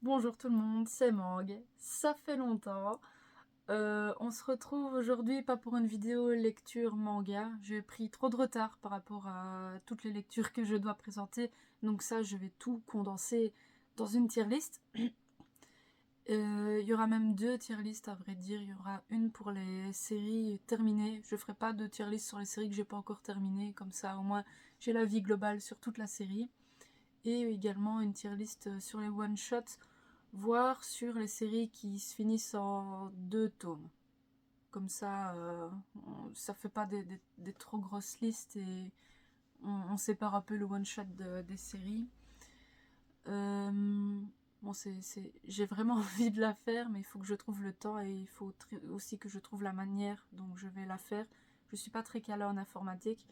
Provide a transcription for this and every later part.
Bonjour tout le monde, c'est Mang, ça fait longtemps. On se retrouve aujourd'hui pas pour une vidéo lecture manga, j'ai pris trop de retard par rapport à toutes les lectures que je dois présenter, donc ça je vais tout condenser dans une tier list. Il y aura même deux tier lists à vrai dire, il y aura une pour les séries terminées, je ferai pas de tier list sur les séries que j'ai pas encore terminées, comme ça au moins j'ai la vie globale sur toute la série. Et également une tier list sur les one-shots, voire sur les séries qui se finissent en 2 tomes. Comme ça, ça fait pas des trop grosses listes et on sépare un peu le one-shot des séries. Bon, j'ai vraiment envie de la faire, mais il faut que je trouve le temps et il faut aussi que je trouve la manière dont je vais la faire. Je suis pas très calée en informatique,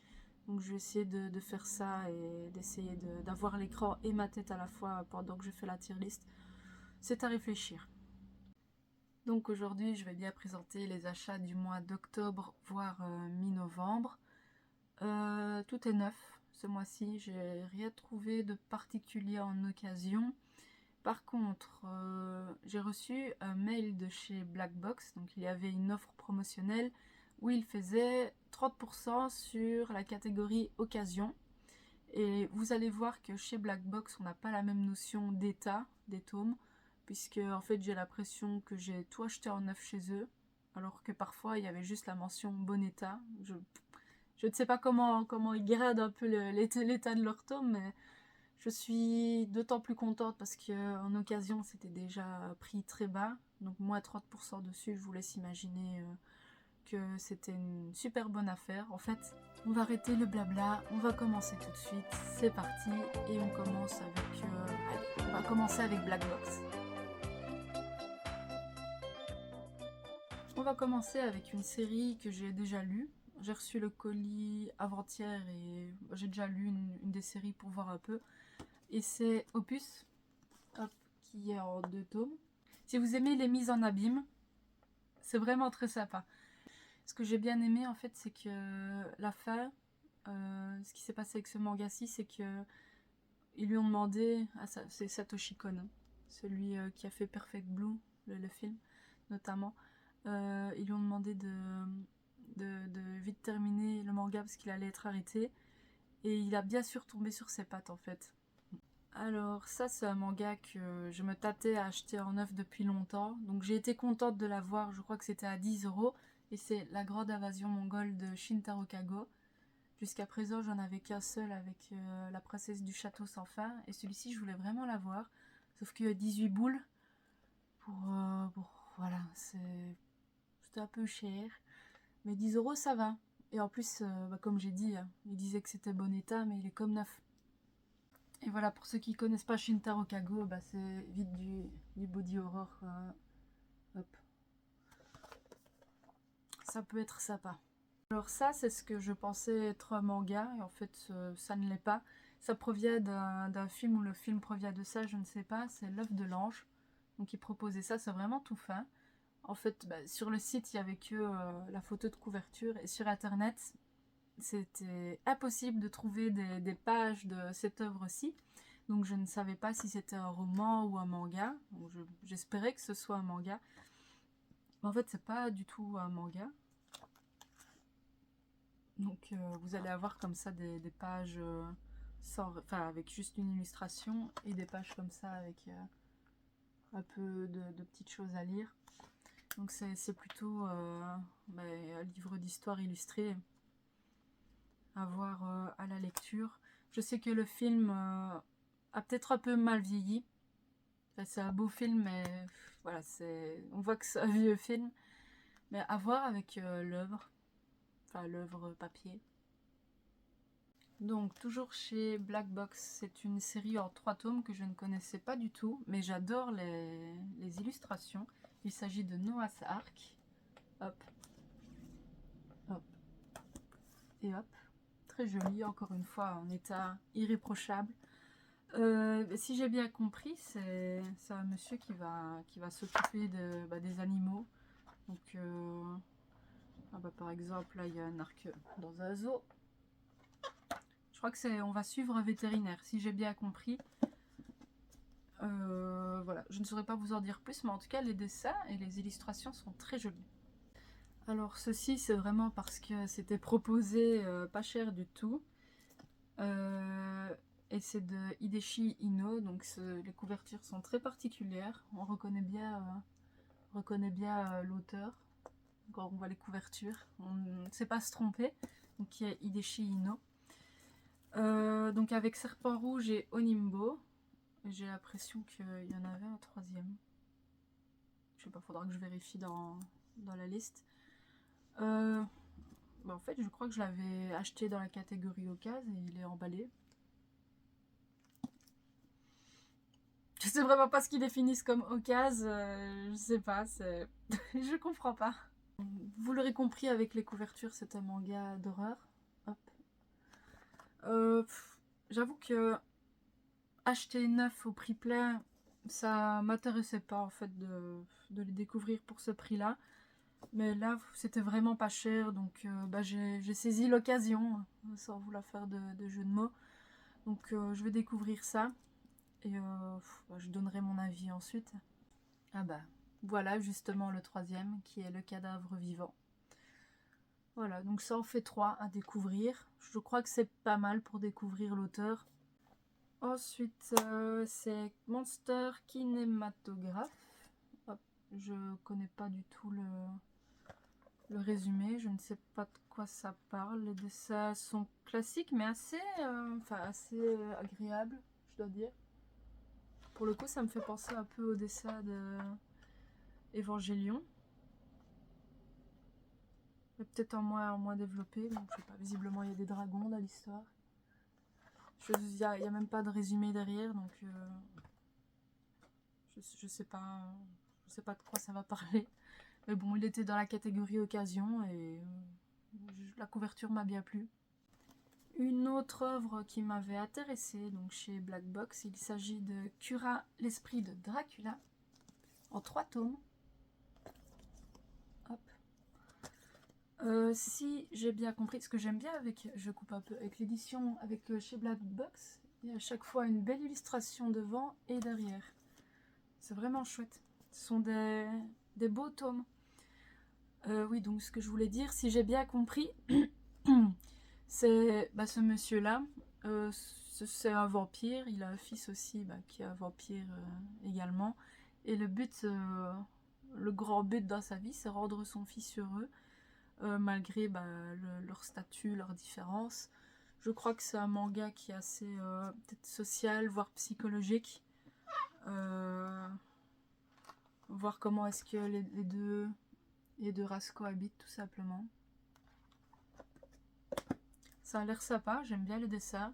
donc je vais essayer de faire ça et d'essayer d'avoir l'écran et ma tête à la fois pendant que je fais la tier list. C'est à réfléchir. Donc aujourd'hui, je vais bien présenter les achats du mois d'octobre, voire mi-novembre. Tout est neuf ce mois-ci, j'ai rien trouvé de particulier en occasion. Par contre, j'ai reçu un mail de chez Blackbox, donc il y avait une offre promotionnelle où il faisait 30% sur la catégorie occasion. Et vous allez voir que chez Blackbox, on n'a pas la même notion d'état des tomes, puisque en fait j'ai l'impression que j'ai tout acheté en neuf chez eux, alors que parfois il y avait juste la mention bon état. Je ne sais pas comment ils gradent un peu l'état de leur tome, mais je suis d'autant plus contente parce qu'en occasion c'était déjà prix très bas, donc moins 30% dessus, je vous laisse imaginer que c'était une super bonne affaire. En fait, on va arrêter le blabla, on va commencer tout de suite, c'est parti, et on commence avec... allez, on va commencer avec Blackbox. On va commencer avec une série que j'ai déjà lue. J'ai reçu le colis avant-hier et j'ai déjà lu une des séries pour voir un peu. Et c'est Opus, hop, qui est en 2 tomes. Si vous aimez les mises en abîme, c'est vraiment très sympa. Ce que j'ai bien aimé en fait, c'est que la fin, ce qui s'est passé avec ce manga-ci, c'est que ils lui ont demandé, c'est Satoshi Kon, hein, celui qui a fait Perfect Blue, le film notamment, ils lui ont demandé de vite terminer le manga parce qu'il allait être arrêté, et il a bien sûr tombé sur ses pattes en fait. Alors ça c'est un manga que je me tâtais à acheter en neuf depuis longtemps, donc j'ai été contente de l'avoir, je crois que c'était à 10 €, et c'est La Grande Invasion Mongole de Shintaro Kago. Jusqu'à présent j'en avais qu'un seul avec La Princesse du Château sans fin, et celui-ci je voulais vraiment l'avoir, sauf que 18 boules, voilà, c'était un peu cher, mais 10 € ça va. Et en plus, comme j'ai dit, hein, il disait que c'était bon état, mais il est comme neuf. Et voilà, pour ceux qui connaissent pas Shintaro Kago, c'est vite du body horror, quoi. Hop. Ça peut être sympa. Alors ça, c'est ce que je pensais être un manga, et en fait, ça ne l'est pas. Ça provient d'un film, ou le film provient de ça, je ne sais pas. C'est L'œuf de l'ange. Donc il proposait ça, c'est vraiment tout fin. En fait, sur le site, il y avait que la photo de couverture, et sur internet, c'était impossible de trouver des pages de cette œuvre-ci. Donc je ne savais pas si c'était un roman ou un manga. J'espérais que ce soit un manga. Mais en fait, c'est pas du tout un manga. Donc vous allez avoir comme ça des pages avec juste une illustration, et des pages comme ça avec un peu de petites choses à lire. Donc c'est plutôt un livre d'histoire illustré à voir à la lecture. Je sais que le film a peut-être un peu mal vieilli. Enfin, c'est un beau film, mais voilà, on voit que c'est un vieux film. Mais à voir avec l'œuvre, enfin l'œuvre papier. Donc toujours chez Black Box, c'est une série en 3 tomes que je ne connaissais pas du tout, mais j'adore les illustrations. Il s'agit de Noah's Ark. Hop, hop, et hop. Très joli, encore une fois, en état irréprochable. Si j'ai bien compris, c'est un monsieur qui va s'occuper des animaux. Donc, par exemple, là, il y a un arc dans un zoo. Je crois que on va suivre un vétérinaire, si j'ai bien compris. Voilà, je ne saurais pas vous en dire plus, mais en tout cas les dessins et les illustrations sont très jolis. Alors ceci c'est vraiment parce que c'était proposé pas cher du tout. Et c'est de Hideshi Ino, donc les couvertures sont très particulières. On reconnaît bien l'auteur quand on voit les couvertures. On ne sait pas se tromper. Donc qui est Hideshi Ino. Donc avec Serpent Rouge et Onimbo. J'ai l'impression qu'il y en avait un troisième. Je sais pas, faudra que je vérifie dans la liste. Bah en fait, je crois que je l'avais acheté dans la catégorie occasion et il est emballé. Je sais vraiment pas ce qu'ils définissent comme occasion, je sais pas, je comprends pas. Vous l'aurez compris avec les couvertures, c'est un manga d'horreur. Hop. J'avoue que acheter neuf au prix plein, ça m'intéressait pas en fait de les découvrir pour ce prix-là. Mais là, c'était vraiment pas cher, donc bah, j'ai saisi l'occasion, sans vouloir faire de jeu de mots. Donc je vais découvrir ça. Et je donnerai mon avis ensuite. Ah bah, voilà justement le troisième qui est le cadavre vivant. Voilà, donc ça en fait 3 à découvrir. Je crois que c'est pas mal pour découvrir l'auteur. Ensuite, c'est Monster Kinématographe. Hop, je connais pas du tout le résumé, je ne sais pas de quoi ça parle. Les dessins sont classiques mais assez agréables, je dois dire. Pour le coup, ça me fait penser un peu au dessin de Evangelion. Mais peut-être en moins développé. Donc, je sais pas, visiblement, il y a des dragons dans l'histoire. Il n'y a même pas de résumé derrière. Donc, je sais pas de quoi ça va parler. Mais bon, il était dans la catégorie occasion et la couverture m'a bien plu. Une autre œuvre qui m'avait intéressée, donc chez Black Box, il s'agit de Cura, l'esprit de Dracula, en 3 tomes. Hop. Si j'ai bien compris, ce que j'aime bien je coupe un peu, avec l'édition chez Black Box, il y a à chaque fois une belle illustration devant et derrière. C'est vraiment chouette. Ce sont des beaux tomes. Oui, donc ce que je voulais dire, si j'ai bien compris, c'est ce monsieur-là, c'est un vampire, il a un fils aussi qui est un vampire également. Et le grand but dans sa vie, c'est rendre son fils heureux, malgré leur statut, leurs différences. Je crois que c'est un manga qui est assez peut-être social, voire psychologique. Voir comment est-ce que les deux races cohabitent tout simplement. Ça a l'air sympa, j'aime bien le dessin.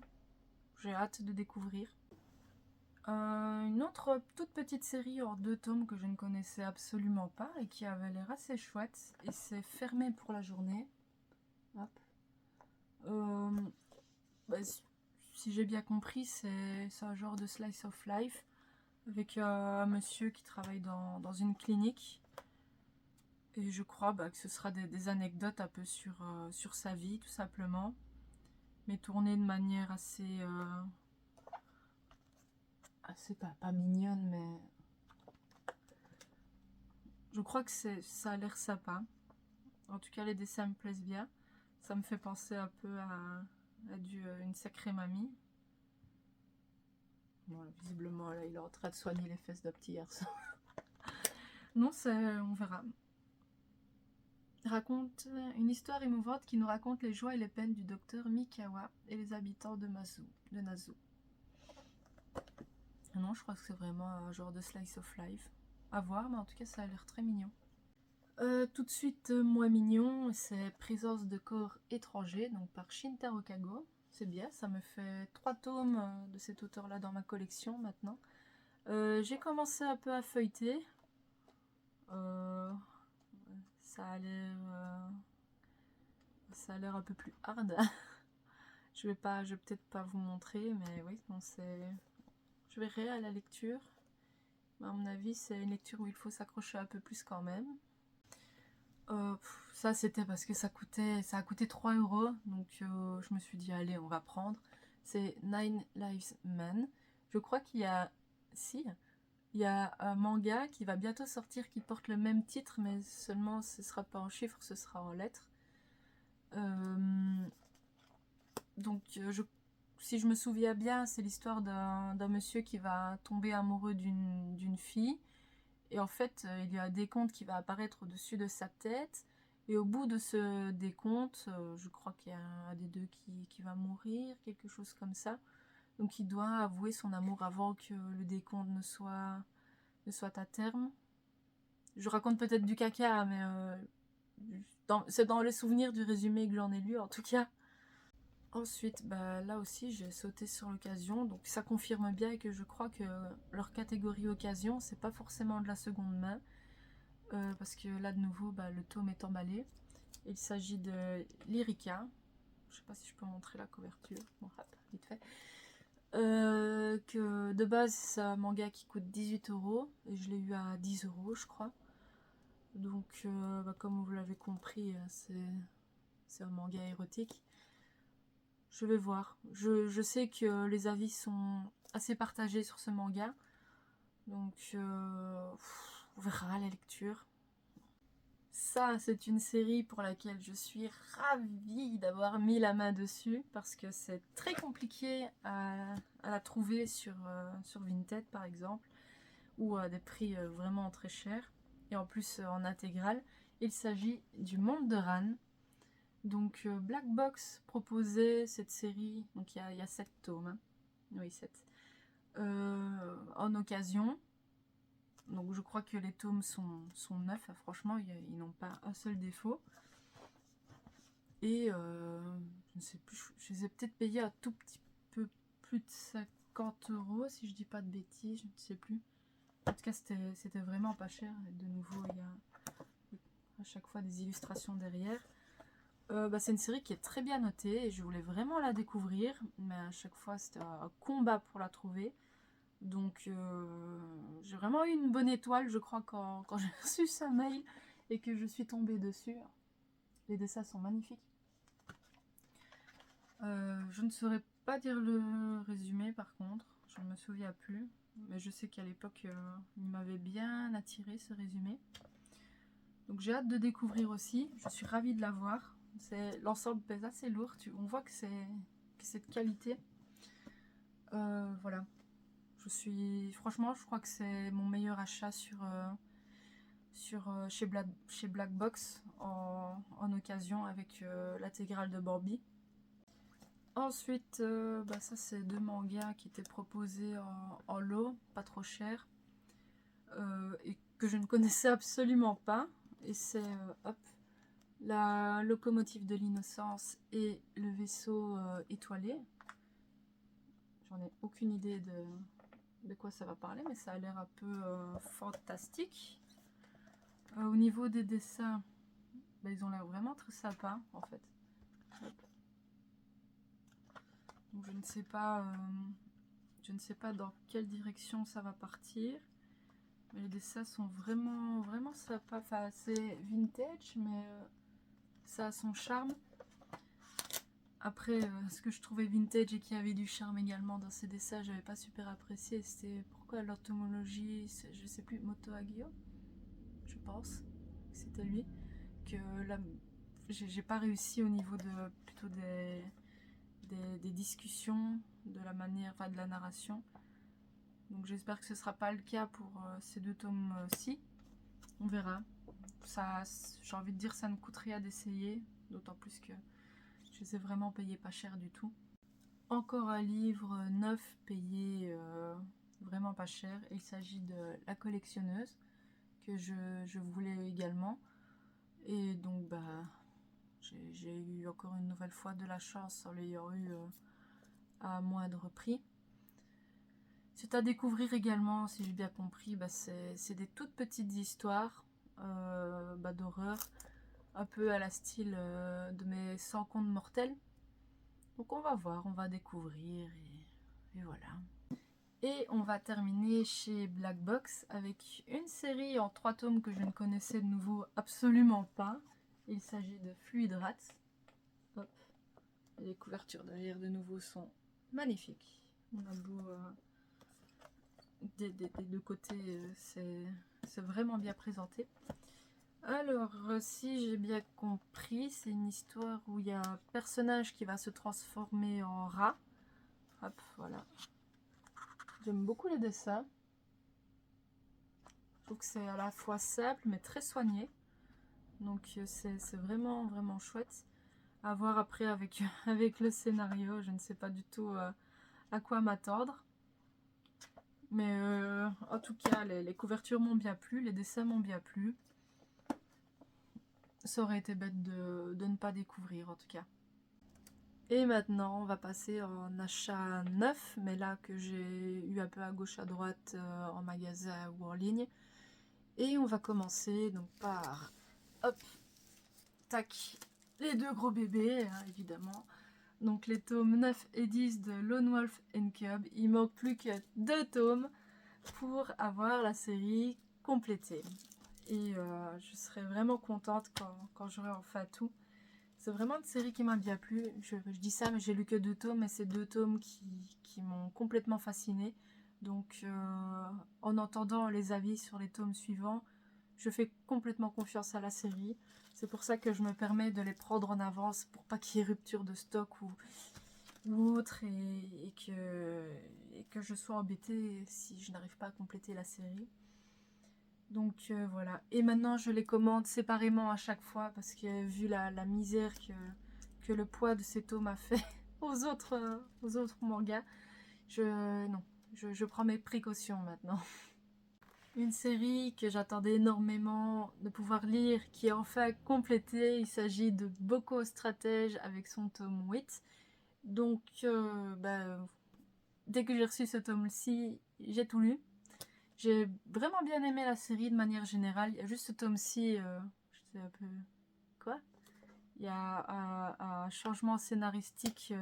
J'ai hâte de découvrir. Une autre toute petite série en 2 tomes que je ne connaissais absolument pas et qui avait l'air assez chouette. Et c'est Fermé pour la journée. Hop. Si j'ai bien compris, c'est un genre de slice of life avec un monsieur qui travaille dans une clinique. Et je crois que ce sera des anecdotes un peu sur sa vie tout simplement. Mais tourné de manière assez pas mignonne, mais je crois que ça a l'air sympa. En tout cas, les dessins me plaisent bien. Ça me fait penser un peu à une sacrée mamie. Bon, visiblement, là, il est en train de soigner les fesses d'un petit garçon. Non, on verra. Raconte une histoire émouvante qui nous raconte les joies et les peines du docteur Mikawa et les habitants de Nazu. Non, je crois que c'est vraiment un genre de slice of life. À voir, mais en tout cas, ça a l'air très mignon. Tout de suite, moins mignon, c'est Présence de corps étrangers, donc par Shintaro Kago. C'est bien, ça me fait 3 tomes de cet auteur-là dans ma collection maintenant. J'ai commencé un peu à feuilleter. Ça a l'air un peu plus hard. Je vais peut-être pas vous montrer, mais oui, bon, je verrai à la lecture. Mais à mon avis, c'est une lecture où il faut s'accrocher un peu plus quand même. Ça, c'était parce que ça a coûté 3 €, donc je me suis dit, allez, on va prendre. C'est Nine Lives Men. Je crois qu'il y a... Si, Il y a un manga qui va bientôt sortir qui porte le même titre, mais seulement ce sera pas en chiffres, ce sera en lettres. Donc si je me souviens bien, c'est l'histoire d'un monsieur qui va tomber amoureux d'une fille. Et en fait, il y a un décompte qui va apparaître au-dessus de sa tête. Et au bout de ce décompte, je crois qu'il y a un des deux qui va mourir, quelque chose comme ça. Donc il doit avouer son amour avant que le décompte ne soit à terme. Je raconte peut-être du caca, mais c'est dans les souvenirs du résumé que j'en ai lu en tout cas. Ensuite, bah, là aussi j'ai sauté sur l'occasion, donc ça confirme bien que je crois que leur catégorie occasion, c'est pas forcément de la seconde main, parce que là de nouveau, bah, le tome est emballé. Il s'agit de Lyrica, je sais pas si je peux montrer la couverture, bon, hop, vite fait. Que de base c'est un manga qui coûte 18 €, et je l'ai eu à 10 € je crois. Donc bah, comme vous l'avez compris, c'est un manga érotique. Je vais voir. Je sais que les avis sont assez partagés sur ce manga. Donc, on verra la lecture. Ça, c'est une série pour laquelle je suis ravie d'avoir mis la main dessus. Parce que c'est très compliqué à la trouver sur Vinted, par exemple. Ou à des prix vraiment très chers. Et en plus, en intégrale. Il s'agit du Monde de Ran. Donc Black Box proposait cette série, donc il y a 7 tomes, hein. Oui 7, en occasion. Donc je crois que les tomes sont neufs, franchement ils n'ont pas un seul défaut. Et je ne sais plus, je les ai peut-être payés un tout petit peu plus de 50 € si je dis pas de bêtises, je ne sais plus. En tout cas c'était vraiment pas cher, et de nouveau il y a à chaque fois des illustrations derrière. Bah, c'est une série qui est très bien notée et je voulais vraiment la découvrir, mais à chaque fois c'était un combat pour la trouver. Donc j'ai vraiment eu une bonne étoile, je crois, quand j'ai reçu ce mail et que je suis tombée dessus. Les dessins sont magnifiques. Je ne saurais pas dire le résumé par contre, je ne me souviens plus, mais je sais qu'à l'époque il m'avait bien attiré ce résumé. Donc j'ai hâte de découvrir aussi, je suis ravie de la voir. L'ensemble pèse assez lourd, on voit que c'est de qualité. Voilà. Franchement, je crois que c'est mon meilleur achat chez Black Box en occasion avec l'intégrale de Bambi. Ensuite, bah ça c'est 2 mangas qui étaient proposés en lot, pas trop cher, et que je ne connaissais absolument pas. Et c'est hop, la locomotive de l'innocence et le vaisseau étoilé. J'en ai aucune idée de quoi ça va parler, mais ça a l'air un peu fantastique. Au niveau des dessins, bah, ils ont l'air vraiment très sympas en fait. Hop. Donc je ne sais pas dans quelle direction ça va partir, mais les dessins sont vraiment vraiment sympas. Enfin, c'est vintage, mais ça a son charme. Après, ce que je trouvais vintage et qui avait du charme également dans ces dessins, j'avais pas super apprécié, c'était pourquoi l'entomologie, je sais plus, Moto Hagio, je pense, c'était lui, que là, j'ai pas réussi au niveau plutôt des discussions, de la manière, enfin de la narration. Donc j'espère que ce sera pas le cas pour ces 2 tomes-ci. On verra. Ça, j'ai envie de dire, ça ne coûte rien d'essayer, d'autant plus que je les ai vraiment payés pas cher du tout. Encore un livre neuf payé vraiment pas cher. Il s'agit de La Collectionneuse, que je voulais également. Et donc bah j'ai eu encore une nouvelle fois de la chance en l'ayant eu à moindre prix. C'est à découvrir également, si j'ai bien compris, bah c'est des toutes petites histoires bah d'horreur, un peu à la style de mes 100 contes mortels. Donc on va voir, on va découvrir et voilà. Et on va terminer chez Black Box avec une série en 3 tomes que je ne connaissais de nouveau absolument pas. Il s'agit de Fluid Rats. Hop. Les couvertures derrière de nouveau sont magnifiques. On a beau des deux côtés, c'est vraiment bien présenté. Alors, si j'ai bien compris, c'est une histoire où il y a un personnage qui va se transformer en rat. Hop, voilà. J'aime beaucoup les dessins. Je trouve que c'est à la fois simple mais très soigné. Donc c'est vraiment vraiment chouette. À voir après avec, avec le scénario. Je ne sais pas du tout à quoi m'attendre. Mais en tout cas, les couvertures m'ont bien plu, les dessins m'ont bien plu. Ça aurait été bête de ne pas découvrir en tout cas. Et maintenant, on va passer en achat neuf, mais là que j'ai eu un peu à gauche à droite en magasin ou en ligne. Et on va commencer donc par, hop, tac, les deux gros bébés, hein, évidemment. Donc les tomes 9 et 10 de Lone Wolf and Cub. Il manque plus que 2 tomes pour avoir la série complétée. Et je serai vraiment contente quand j'aurai enfin tout. C'est vraiment une série qui m'a bien plu. Je dis ça, mais j'ai lu que 2 tomes, et c'est 2 tomes qui m'ont complètement fascinée. Donc, en entendant les avis sur les tomes suivants, je fais complètement confiance à la série. C'est pour ça que je me permets de les prendre en avance pour pas qu'il y ait rupture de stock ou autre, et que je sois embêtée si je n'arrive pas à compléter la série. Donc voilà. Et maintenant, je les commande séparément à chaque fois parce que vu la misère que le poids de ces tomes a fait aux autres mangas, je prends mes précautions maintenant. Une série que j'attendais énormément de pouvoir lire, qui est enfin complétée. Il s'agit de Boko Stratège avec son tome 8. Donc, dès que j'ai reçu ce tome-ci, j'ai tout lu. J'ai vraiment bien aimé la série de manière générale. Il y a juste ce tome-ci, je sais un peu... Quoi? Il y a un changement scénaristique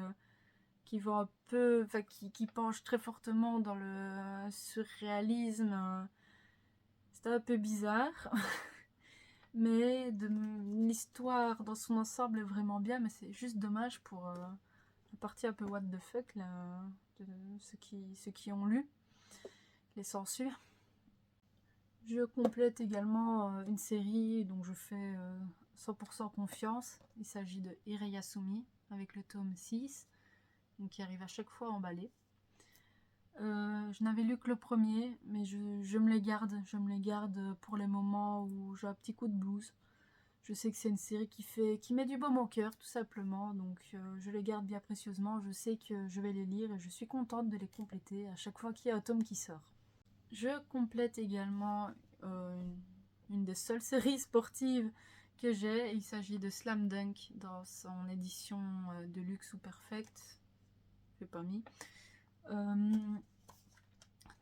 qui va un peu... Enfin, qui penche très fortement dans le surréalisme. C'était un peu bizarre. Mais l'histoire dans son ensemble est vraiment bien. Mais c'est juste dommage pour la partie un peu what the fuck, là, de ceux qui ont lu. Les censures. Je complète également une série dont je fais 100% confiance. Il s'agit de Ireyasumi avec le tome 6, donc qui arrive à chaque fois emballé. Je n'avais lu que le premier, mais je me les garde. Je me les garde pour les moments où j'ai un petit coup de blues. Je sais que c'est une série qui met du baume au cœur, tout simplement. Donc je les garde bien précieusement. Je sais que je vais les lire et je suis contente de les compléter à chaque fois qu'il y a un tome qui sort. Je complète également une des seules séries sportives que j'ai. Il s'agit de Slam Dunk dans son édition de luxe ou perfect. Je l'ai pas mis.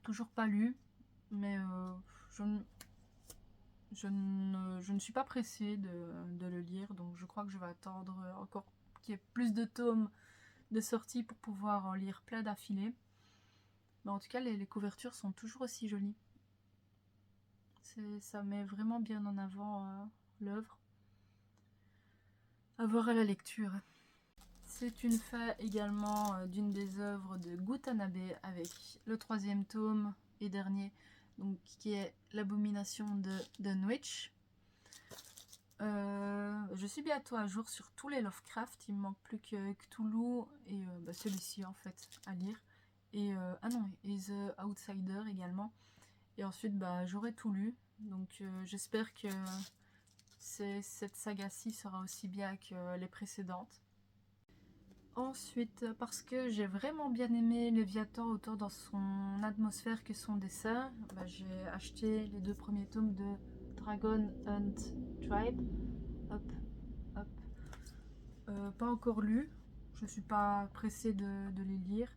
Toujours pas lu, mais je ne suis pas pressée de le lire, donc je crois que je vais attendre encore qu'il y ait plus de tomes de sortie pour pouvoir en lire plein d'affilée. Mais en tout cas, les couvertures sont toujours aussi jolies. Ça met vraiment bien en avant l'œuvre. À voir à la lecture. C'est une fin également d'une des œuvres de Gutanabe avec le 3e tome et dernier, donc, qui est L'abomination de Dunwich. Je suis bientôt à jour sur tous les Lovecraft. Il me manque plus que Cthulhu et celui-ci en fait à lire. Et The Outsider également. Et ensuite j'aurai tout lu. Donc j'espère que cette saga-ci sera aussi bien que les précédentes. Ensuite, parce que j'ai vraiment bien aimé Léviathan autant dans son atmosphère que son dessin, j'ai acheté les 2 premiers tomes de Dragon Hunt Tribe. Hop, hop. Pas encore lu, je suis pas pressée de les lire.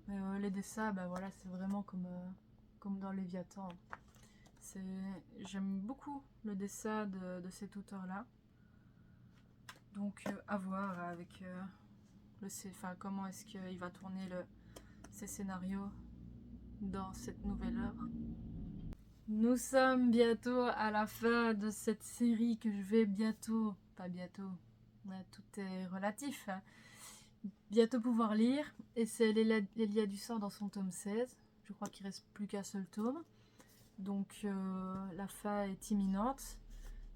Mais les dessins, voilà, c'est vraiment comme dans Léviathan. J'aime beaucoup le dessin de cet auteur-là. Donc à voir avec comment est-ce qu'il va tourner ses scénarios dans cette nouvelle œuvre. Nous sommes bientôt à la fin de cette série que je vais pas bientôt, tout est relatif, bientôt pouvoir lire. Et c'est Lélia du Sang dans son tome 16. Je crois qu'il reste plus qu'un seul tome. Donc la fin est imminente.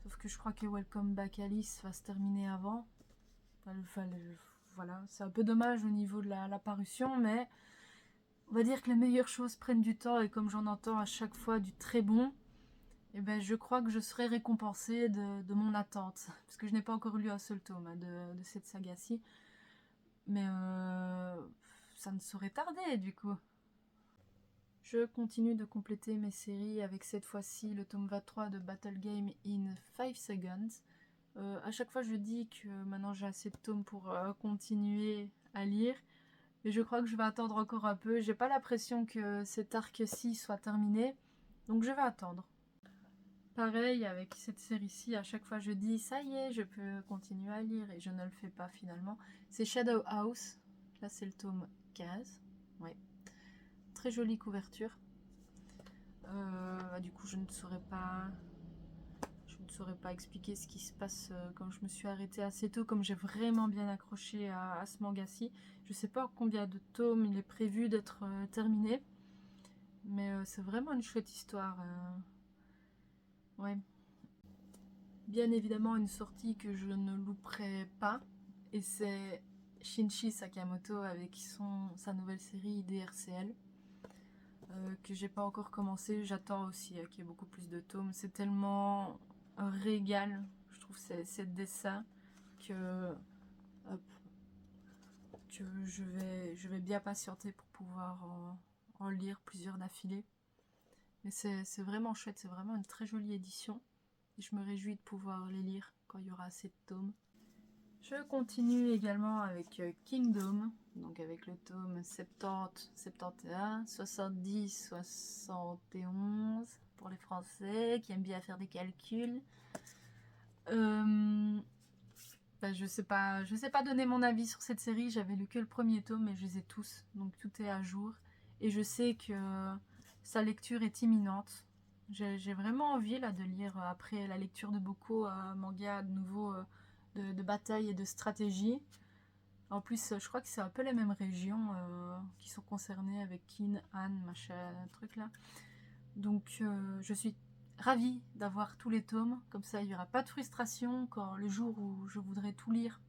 Sauf que je crois que Welcome Back Alice va se terminer avant. Voilà, c'est un peu dommage au niveau de la parution, mais on va dire que les meilleures choses prennent du temps, et comme j'en entends à chaque fois du très bon, et ben je crois que je serai récompensée de mon attente. Parce que je n'ai pas encore lu un seul tome de cette saga-ci. Mais ça ne saurait tarder du coup. Je continue de compléter mes séries avec cette fois-ci le tome 23 de Battle Game in 5 Seconds. À chaque fois je dis que maintenant j'ai assez de tomes pour continuer à lire. Mais je crois que je vais attendre encore un peu. J'ai pas la pression que cet arc-ci soit terminé. Donc je vais attendre. Pareil avec cette série-ci, à chaque fois je dis ça y est, je peux continuer à lire et je ne le fais pas finalement. C'est Shadow House. Là c'est le tome 15. Ouais. Très jolie couverture. Du coup je ne saurais pas expliquer ce qui se passe quand je me suis arrêtée assez tôt, comme j'ai vraiment bien accroché à ce manga-ci. Je sais pas combien de tomes il est prévu d'être terminé, mais c'est vraiment une chouette histoire. Ouais. Bien évidemment une sortie que je ne louperai pas, et c'est Shinichi Sakamoto avec sa nouvelle série DRCL. Que j'ai pas encore commencé, j'attends aussi qu'il y ait beaucoup plus de tomes. C'est tellement un régal, je trouve, ces dessins que, hop, que je vais bien patienter pour pouvoir en lire plusieurs d'affilée. Mais c'est vraiment chouette, c'est vraiment une très jolie édition. Et je me réjouis de pouvoir les lire quand il y aura assez de tomes. Je continue également avec Kingdom, donc avec le tome 70, 71, 70, 71 pour les Français qui aiment bien faire des calculs. Je sais pas donner mon avis sur cette série. J'avais lu que le premier tome, mais je les ai tous, donc tout est à jour. Et je sais que sa lecture est imminente. J'ai vraiment envie là de lire après la lecture de beaucoup mangas de nouveau. De bataille et de stratégie. En plus, je crois que c'est un peu les mêmes régions qui sont concernées avec Kin, Han, machin, truc là. Donc, je suis ravie d'avoir tous les tomes. Comme ça, il n'y aura pas de frustration quand le jour où je voudrais tout lire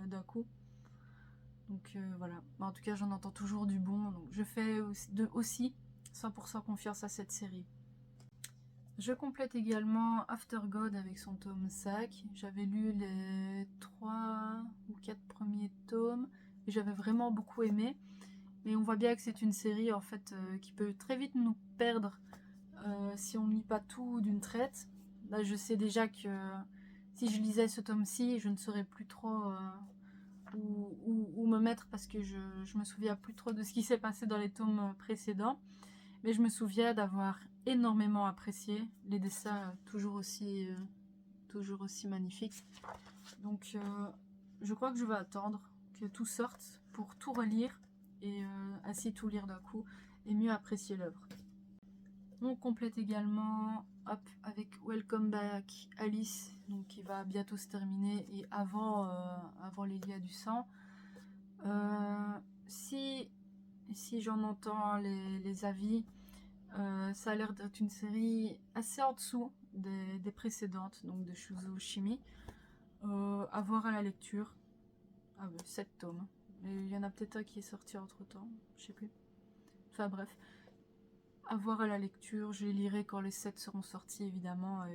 d'un coup. Donc, voilà. En tout cas, j'en entends toujours du bon. Donc, je fais aussi 100% confiance à cette série. Je complète également After God avec son tome 5. J'avais lu les 3 ou 4 premiers tomes et j'avais vraiment beaucoup aimé. Mais on voit bien que c'est une série en fait qui peut très vite nous perdre si on ne lit pas tout d'une traite. Là, je sais déjà que si je lisais ce tome-ci, je ne saurais plus trop où me mettre, parce que je me souviens plus trop de ce qui s'est passé dans les tomes précédents. Mais je me souviens d'avoir énormément apprécié les dessins, toujours aussi magnifiques. Donc je crois que je vais attendre que tout sorte pour tout relire et ainsi tout lire d'un coup et mieux apprécier l'œuvre. On complète également avec Welcome Back Alice, donc qui va bientôt se terminer, et avant l'Elia du sang. Si j'en entends les avis, ça a l'air d'être une série assez en dessous des précédentes, donc de Shuzo Shimi. À voir à la lecture. 7 tomes. Mais il y en a peut-être un qui est sorti entre temps, je sais plus. Enfin bref. À voir à la lecture, je les lirai quand les 7 seront sortis évidemment.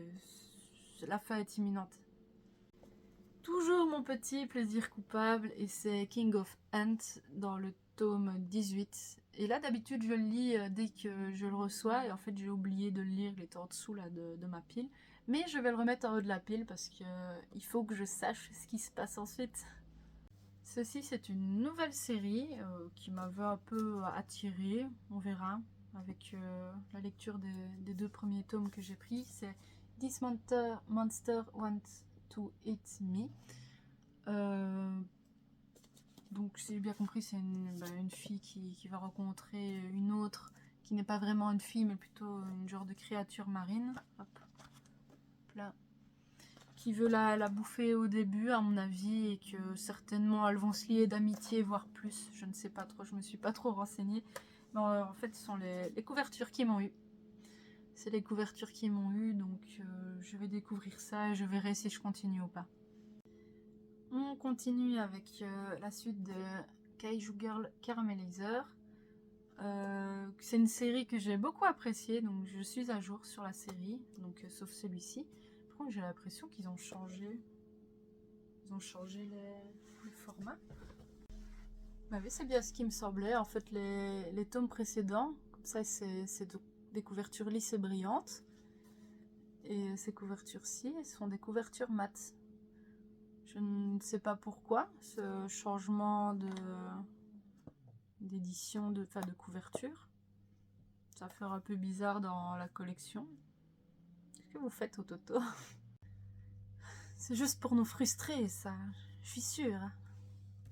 La fin est imminente. Toujours mon petit plaisir coupable, et c'est King of Ant dans le tome 18. Et là d'habitude je le lis dès que je le reçois, et en fait j'ai oublié de le lire, il était en dessous là, de ma pile. Mais je vais le remettre en haut de la pile parce que il faut que je sache ce qui se passe ensuite. Ceci c'est une nouvelle série qui m'avait un peu attirée, on verra, avec la lecture des 2 premiers tomes que j'ai pris. C'est This Monster Wants to Eat Me. Donc si j'ai bien compris, c'est une fille qui va rencontrer une autre qui n'est pas vraiment une fille mais plutôt une genre de créature marine. Hop. Là. Qui veut la bouffer au début à mon avis, et que certainement elles vont se lier d'amitié voire plus. Je ne sais pas trop, je me suis pas trop renseignée. Non, en fait, ce sont les couvertures qui m'ont eu. C'est les couvertures qui m'ont eu, donc je vais découvrir ça et je verrai si je continue ou pas. On continue avec la suite de Kaiju Girl Caramelizer. C'est une série que j'ai beaucoup appréciée, donc je suis à jour sur la série, donc sauf celui-ci. Par contre, j'ai l'impression qu'ils ont changé. Ils ont changé les formats. Bah oui, c'est bien ce qui me semblait. En fait, les tomes précédents, comme ça, c'est des couvertures lisses et brillantes. Et ces couvertures-ci, elles sont des couvertures mates. Je ne sais pas pourquoi, ce changement d'édition, de couverture. Ça fait un peu bizarre dans la collection. Qu'est-ce que vous faites, Ototo? C'est juste pour nous frustrer, ça. Je suis sûre.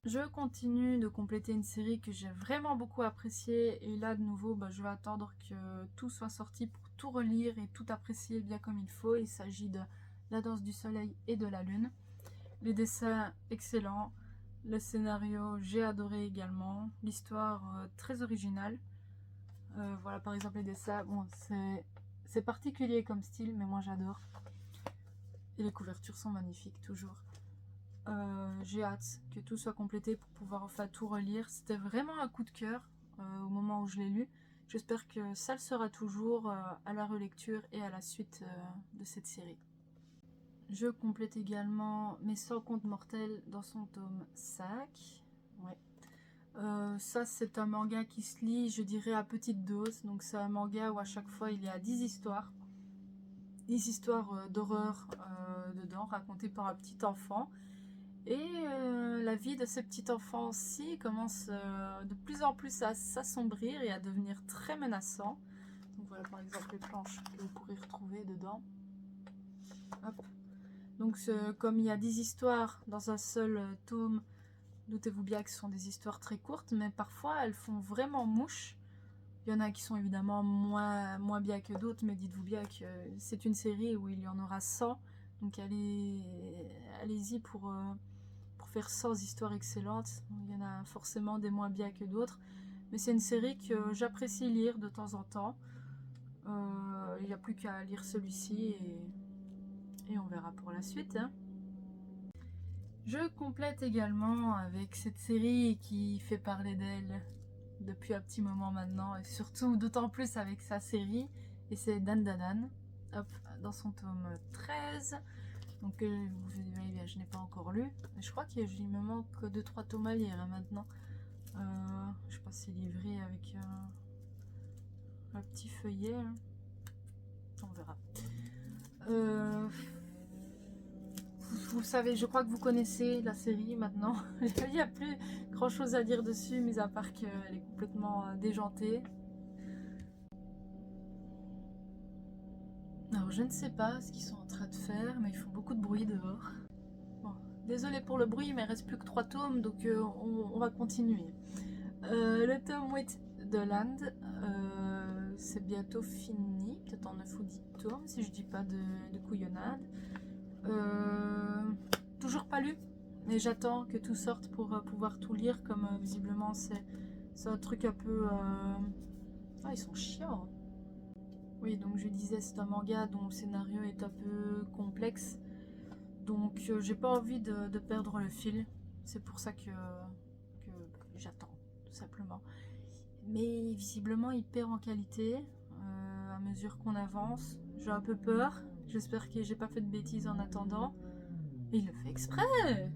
Je continue de compléter une série que j'ai vraiment beaucoup appréciée. Et là, de nouveau, bah, je vais attendre que tout soit sorti pour tout relire et tout apprécier bien comme il faut. Il s'agit de La danse du soleil et de la lune. Les dessins, excellents. Le scénario, j'ai adoré également. L'histoire, très originale. Voilà, par exemple, les dessins, bon, c'est particulier comme style, mais moi j'adore. Et les couvertures sont magnifiques, toujours. J'ai hâte que tout soit complété pour pouvoir enfin tout relire. C'était vraiment un coup de cœur au moment où je l'ai lu. J'espère que ça le sera toujours à la relecture et à la suite de cette série. Je complète également Mes 100 contes mortels dans son tome 5. Ouais. Ça, c'est un manga qui se lit, je dirais, à petite dose. Donc, c'est un manga où à chaque fois il y a 10 histoires. 10 histoires d'horreur dedans, racontées par un petit enfant. Et la vie de ce petit enfant-ci commence de plus en plus à s'assombrir et à devenir très menaçant. Donc, voilà par exemple les planches que vous pourrez retrouver dedans. Hop. Donc, comme il y a 10 histoires dans un seul tome, doutez-vous bien que ce sont des histoires très courtes, mais parfois elles font vraiment mouche. Il y en a qui sont évidemment moins bien que d'autres, mais dites-vous bien que c'est une série où il y en aura 100. Donc allez-y pour faire 100 histoires excellentes. Il y en a forcément des moins bien que d'autres. Mais c'est une série que j'apprécie lire de temps en temps. Il n'y a plus qu'à lire celui-ci et on verra pour la suite. Hein. Je complète également avec cette série qui fait parler d'elle depuis un petit moment maintenant, et surtout d'autant plus avec sa série, et c'est Dandadan, hop, dans son tome 13. Donc vous verrez bien, je n'ai pas encore lu. Je crois qu'il me manque 2-3 tomes à lire hein, maintenant. Je sais pas si c'est livré avec un petit feuillet. Hein. On verra. Vous savez, je crois que vous connaissez la série maintenant. Il n'y a plus grand chose à dire dessus, mis à part qu'elle est complètement déjantée. Alors, je ne sais pas ce qu'ils sont en train de faire, mais ils font beaucoup de bruit dehors. Bon, désolée pour le bruit, mais il reste plus que 3 tomes, donc on va continuer. Le tome 8 de Land, c'est bientôt fini, peut-être en 9 ou 10 tomes, si je dis pas de couillonnade. Toujours pas lu, mais j'attends que tout sorte pour pouvoir tout lire, comme visiblement c'est un truc un peu... Ah, ils sont chiants. Oui, donc je disais, c'est un manga dont le scénario est un peu complexe, donc j'ai pas envie de perdre le fil. C'est pour ça que j'attends, tout simplement. Mais visiblement, il perd en qualité à mesure qu'on avance. J'ai un peu peur. J'espère que j'ai pas fait de bêtises en attendant. Et il le fait exprès.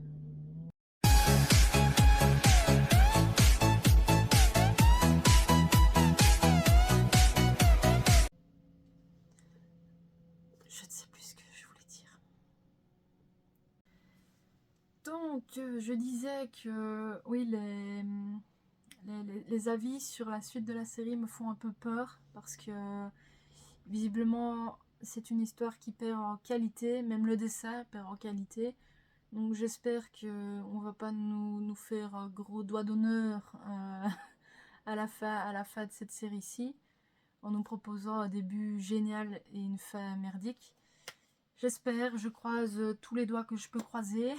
Je ne sais plus ce que je voulais dire. Donc, je disais que oui, les avis sur la suite de la série me font un peu peur parce que visiblement c'est une histoire qui perd en qualité, même le dessin perd en qualité. Donc j'espère qu'on va pas nous faire un gros doigt d'honneur à la fin de cette série-ci, en nous proposant un début génial et une fin merdique. J'espère, je croise tous les doigts que je peux croiser.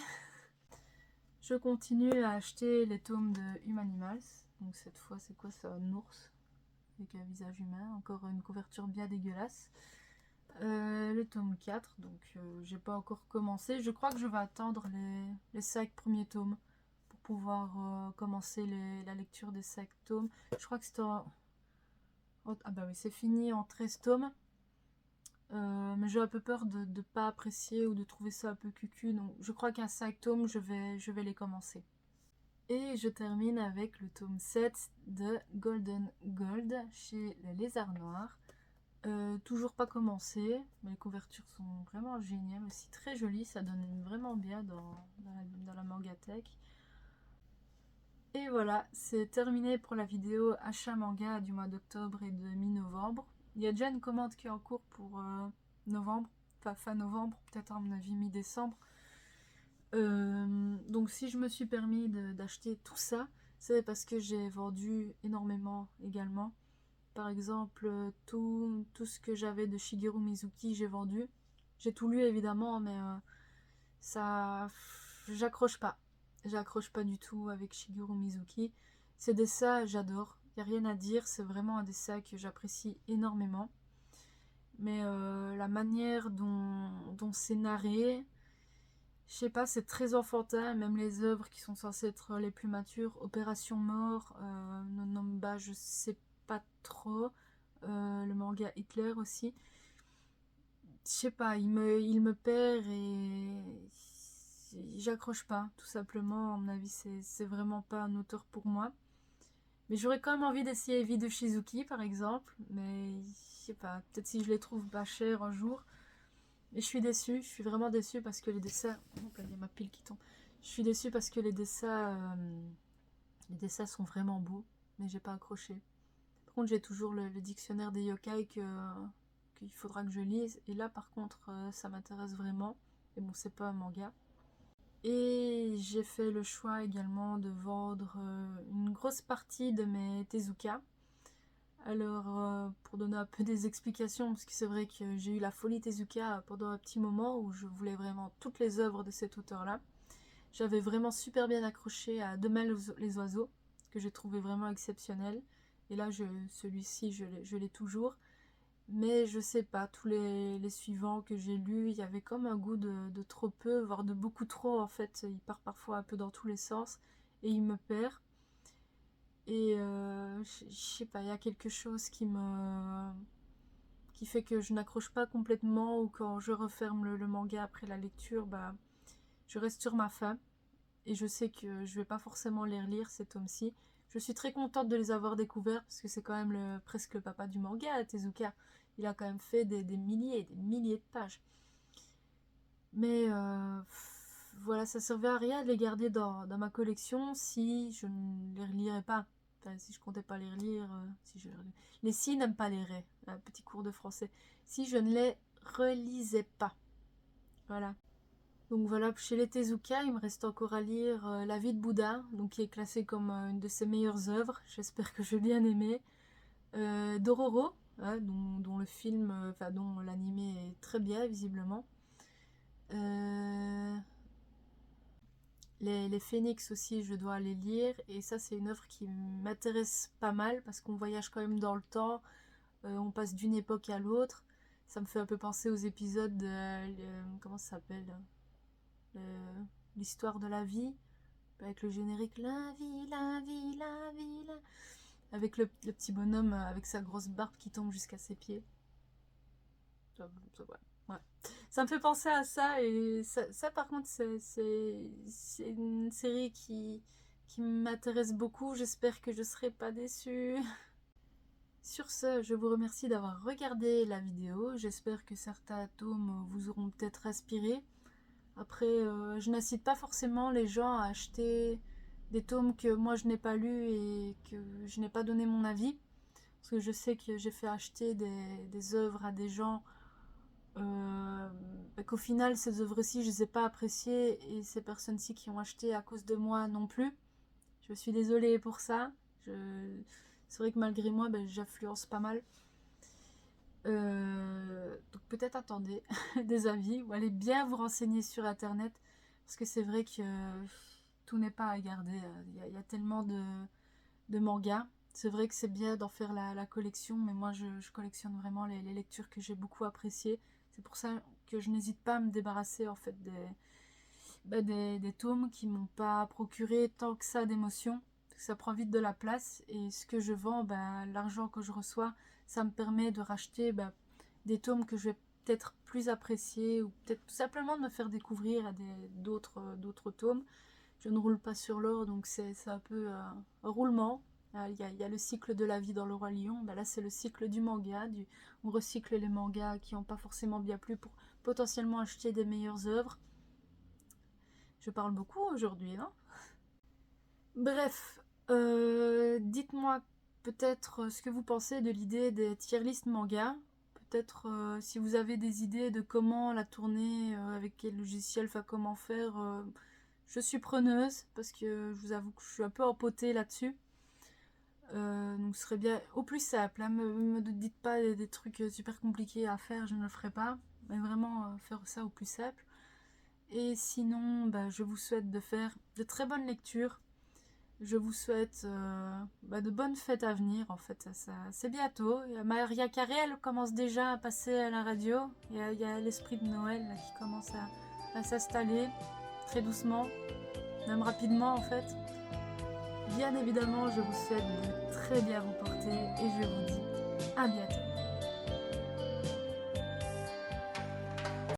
Je continue à acheter les tomes de Humanimals. Donc cette fois, c'est quoi, c'est un ours. avec un visage humain, encore une couverture bien dégueulasse. Le tome 4, donc j'ai pas encore commencé. Je crois que je vais attendre les 5 premiers tomes pour pouvoir commencer la lecture des 5 tomes. Je crois que c'est ah bah oui, c'est fini en 13 tomes. Mais j'ai un peu peur de ne pas apprécier ou de trouver ça un peu cucu, donc je crois qu'à 5 tomes, je vais les commencer. Et je termine avec le tome 7 de Golden Gold chez les Lézards Noirs. Toujours pas commencé, mais les couvertures sont vraiment géniales, aussi très jolies, ça donne vraiment bien dans la mangatech. Et voilà, c'est terminé pour la vidéo achat manga du mois d'octobre et de mi-novembre. Il y a déjà une commande qui est en cours pour novembre, enfin fin novembre, peut-être à mon avis mi-décembre. Donc si je me suis permis d'acheter tout ça, c'est parce que j'ai vendu énormément également. Par exemple, tout ce que j'avais de Shigeru Mizuki, j'ai vendu. J'ai tout lu évidemment, mais ça... J'accroche pas. J'accroche pas du tout avec Shigeru Mizuki. Ces dessins, j'adore. Y a rien à dire, c'est vraiment un dessin que j'apprécie énormément. Mais la manière dont c'est narré, je sais pas, c'est très enfantin. Même les œuvres qui sont censées être les plus matures, Opération Mort, Nonomba, je sais pas trop. Le manga Hitler aussi. Je sais pas, il me perd et j'accroche pas, tout simplement. À mon avis, c'est vraiment pas un auteur pour moi. Mais j'aurais quand même envie d'essayer Vie de Shizuki, par exemple. Mais je sais pas, peut-être si je les trouve pas chers un jour. Et je suis déçue, je suis vraiment déçue parce que les dessins... Oh, il y a ma pile qui tombe. Je suis déçue parce que les dessins sont vraiment beaux, mais j'ai pas accroché. Par contre, j'ai toujours le dictionnaire des yokai qu'il faudra que je lise. Et là, par contre, ça m'intéresse vraiment. Et bon, c'est pas un manga. Et j'ai fait le choix également de vendre une grosse partie de mes Tezuka. Alors, pour donner un peu des explications, parce que c'est vrai que j'ai eu la folie Tezuka pendant un petit moment où je voulais vraiment toutes les œuvres de cet auteur-là. J'avais vraiment super bien accroché à Demain les oiseaux, que j'ai trouvé vraiment exceptionnel. Et là, celui-ci, je l'ai toujours. Mais je sais pas, tous les suivants que j'ai lus, il y avait comme un goût de trop peu, voire de beaucoup trop en fait. Il part parfois un peu dans tous les sens et il me perd. Et je sais pas, il y a quelque chose qui fait que je n'accroche pas complètement, ou quand je referme le manga après la lecture, bah, je reste sur ma faim. Et je sais que je vais pas forcément les relire ces tomes-ci. Je suis très contente de les avoir découverts parce que c'est quand même presque le papa du manga, Tezuka. Il a quand même fait des milliers et des milliers de pages. Mais voilà, ça servait à rien de les garder dans ma collection si je ne les relirais pas. Enfin, si je comptais pas les relire. Les si n'aiment pas les raies. Un petit cours de français. Si je ne les relisais pas. Voilà. Donc voilà, chez les Tezuka, il me reste encore à lire La vie de Bouddha, donc qui est classée comme une de ses meilleures œuvres. J'espère que je vais bien aimer. Dororo, hein, dont le film, dont l'animé est très bien visiblement. Les Phénix aussi, je dois les lire. Et ça, c'est une œuvre qui m'intéresse pas mal parce qu'on voyage quand même dans le temps. On passe d'une époque à l'autre. Ça me fait un peu penser aux épisodes de... comment ça s'appelle, l'histoire de la vie, avec le générique La vie, la vie, la vie, la... avec le petit bonhomme avec sa grosse barbe qui tombe jusqu'à ses pieds. Ouais. Ça me fait penser à ça, et ça par contre c'est une série qui m'intéresse beaucoup. J'espère que je serai pas déçue. Sur ce, je vous remercie d'avoir regardé la vidéo. J'espère que certains tomes vous auront peut-être inspiré. Après, je n'incite pas forcément les gens à acheter des tomes que moi je n'ai pas lus et que je n'ai pas donné mon avis. Parce que je sais que j'ai fait acheter des œuvres à des gens qu'au final, ces œuvres-ci, je ne les ai pas appréciées, et ces personnes-ci qui ont acheté à cause de moi non plus. Je suis désolée pour ça. C'est vrai que malgré moi, j'influence pas mal. Donc peut-être attendez des avis ou allez bien vous renseigner sur internet, parce que c'est vrai que tout n'est pas à garder. Il y a tellement de mangas, C'est vrai que c'est bien d'en faire la collection, mais moi je collectionne vraiment les lectures que j'ai beaucoup appréciées. C'est pour ça que je n'hésite pas à me débarrasser en fait des tomes qui m'ont pas procuré tant que ça d'émotions. Ça prend vite de la place et ce que je vends, l'argent que je reçois, ça me permet de racheter des tomes que je vais peut-être plus apprécier ou peut-être tout simplement de me faire découvrir à d'autres tomes. Je ne roule pas sur l'or, donc c'est un peu un roulement. Il y a le cycle de la vie dans le Roi Lion. Là, c'est le cycle du manga. On recycle les mangas qui n'ont pas forcément bien plu pour potentiellement acheter des meilleures œuvres. Je parle beaucoup aujourd'hui, hein. Bref, dites-moi peut-être ce que vous pensez de l'idée des tier list manga. Peut-être si vous avez des idées de comment la tourner, avec quel logiciel, enfin comment faire. Je suis preneuse parce que je vous avoue que je suis un peu empotée là-dessus. Donc ce serait bien au plus simple. Hein, me dites pas des trucs super compliqués à faire, je ne le ferai pas. Mais vraiment faire ça au plus simple. Et sinon, je vous souhaite de faire de très bonnes lectures. Je vous souhaite de bonnes fêtes à venir. En fait, c'est bientôt. Maria Carey, elle commence déjà à passer à la radio. Il y a l'esprit de Noël là, qui commence à s'installer très doucement, même rapidement en fait. Bien évidemment, je vous souhaite de très bien vous porter et je vous dis à bientôt.